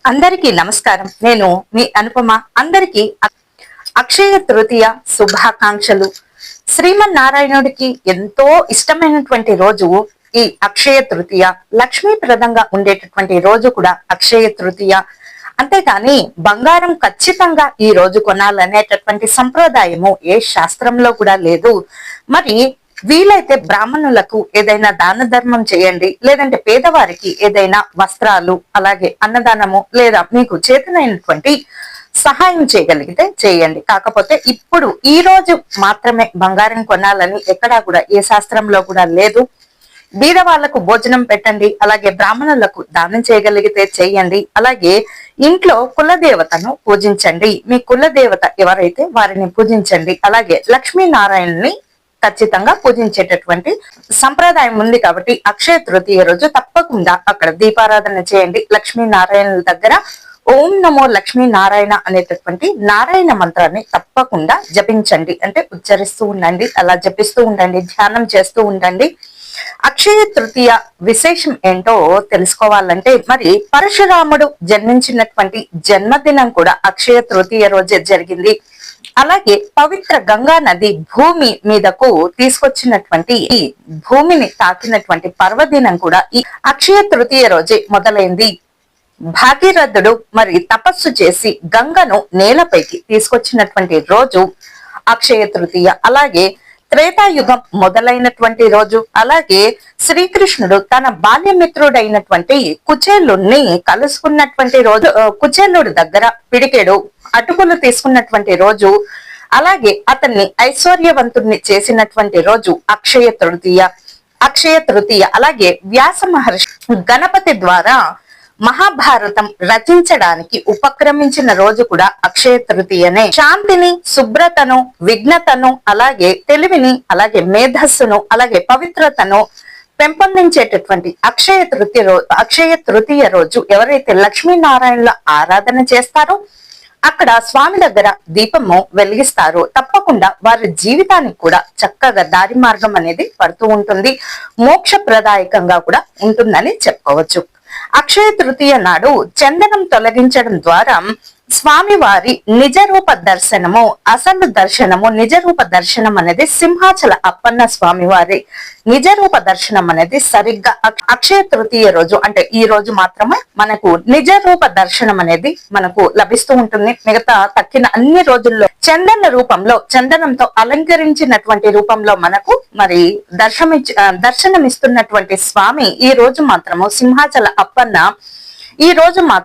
అందరికీ నమస్కారం. నేను మీ అనుపమ. అందరికీ అక్షయ తృతీయ శుభాకాంక్షలు. శ్రీమన్నారాయణుడికి ఎంతో ఇష్టమైనటువంటి రోజు ఈ అక్షయ తృతీయ. లక్ష్మీప్రదంగా ఉండేటటువంటి రోజు కూడా అక్షయ తృతీయ. అంతేగాని బంగారం ఖచ్చితంగా ఈ రోజు కొనాలనేటటువంటి సంప్రదాయము ఏ శాస్త్రంలో కూడా లేదు. మరి వీలైతే బ్రాహ్మణులకు ఏదైనా దాన ధర్మం చేయండి, లేదంటే పేదవారికి ఏదైనా వస్త్రాలు, అలాగే అన్నదానము, లేదా మీకు చేతనైనటువంటి సహాయం చేయగలిగితే చేయండి. కాకపోతే ఇప్పుడు ఈ రోజు మాత్రమే బంగారం కొనాలని ఎక్కడా కూడా ఏ శాస్త్రంలో కూడా లేదు. బీద వాళ్లకు భోజనం పెట్టండి, అలాగే బ్రాహ్మణులకు దానం చేయగలిగితే చేయండి. అలాగే ఇంట్లో కులదేవతను పూజించండి. మీ కులదేవత ఎవరైతే వారిని పూజించండి. అలాగే లక్ష్మీనారాయణని ఖచ్చితంగా పూజించేటటువంటి సంప్రదాయం ఉంది. కాబట్టి అక్షయ తృతీయ రోజు తప్పకుండా అక్కడ దీపారాధన చేయండి. లక్ష్మీనారాయణుల దగ్గర ఓం నమో లక్ష్మీ నారాయణ అనేటటువంటి నారాయణ మంత్రాన్ని తప్పకుండా జపించండి. అంటే ఉచ్చరిస్తూ ఉండండి, అలా జపిస్తూ ఉండండి, ధ్యానం చేస్తూ ఉండండి. అక్షయ తృతీయ విశేషం ఏంటో తెలుసుకోవాలంటే, మరి పరశురాముడు జన్మించినటువంటి జన్మదినం కూడా అక్షయ తృతీయ రోజే జరిగింది. అలాగే పవిత్ర గంగా నది భూమి మీదకు తీసుకొచ్చినటువంటి ఈ భూమిని తాకినటువంటి పర్వదినం కూడా ఈ అక్షయ తృతీయ రోజే మొదలైంది. భాగీరథుడు మరి తపస్సు చేసి గంగను నేలపైకి తీసుకొచ్చినటువంటి రోజు అక్షయ తృతీయ. అలాగే త్రేతాయుగం మొదలైనటువంటి రోజు. అలాగే శ్రీకృష్ణుడు తన బాల్యమిత్రుడైనటువంటి కుచేలుణ్ణి కలుసుకున్నటువంటి రోజు, కుచేలుడి దగ్గర పిడికెడు అటుకులు తీసుకున్నటువంటి రోజు, అలాగే అతన్ని ఐశ్వర్యవంతుణ్ణి చేసినటువంటి రోజు అక్షయ తృతీయ. అక్షయ తృతీయ అలాగే వ్యాస మహర్షి గణపతి ద్వారా మహాభారతం రచించడానికి ఉపక్రమించిన రోజు కూడా అక్షయ తృతీయనే. శాంతిని, శుభ్రతను, విఘ్నతను, అలాగే తెలివిని, అలాగే మేధస్సును, అలాగే పవిత్రతను పెంపొందించేటటువంటి అక్షయ తృతీయ రోజు ఎవరైతే లక్ష్మీనారాయణుల ఆరాధన చేస్తారో, అక్కడ స్వామి దగ్గర దీపము వెలిగిస్తారు, తప్పకుండా వారి జీవితానికి కూడా చక్కగా దారి మార్గం అనేది పడుతూ ఉంటుంది. మోక్షప్రదాయకంగా కూడా ఉంటుందని చెప్పుకోవచ్చు. అక్షయ తృతీయ నాడు చందనం తొలగించడం ద్వారా స్వామివారి నిజరూప దర్శనము, అసలు దర్శనము, నిజరూప దర్శనం అనేది సింహాచల అప్పన్న స్వామివారి నిజరూప దర్శనం అనేది సరిగ్గా అక్షయ తృతీయ రోజు, అంటే ఈ రోజు మాత్రమే మనకు నిజరూప దర్శనం అనేది మనకు లభిస్తూ ఉంటుంది. మిగతా తక్కిన అన్ని రోజుల్లో చందన రూపంలో, చందనంతో అలంకరించినటువంటి రూపంలో మనకు మరి దర్శనమిస్తున్నటువంటి స్వామి ఈ రోజు మాత్రము సింహాచల అప్పన్న ఈ రోజు మాత్రం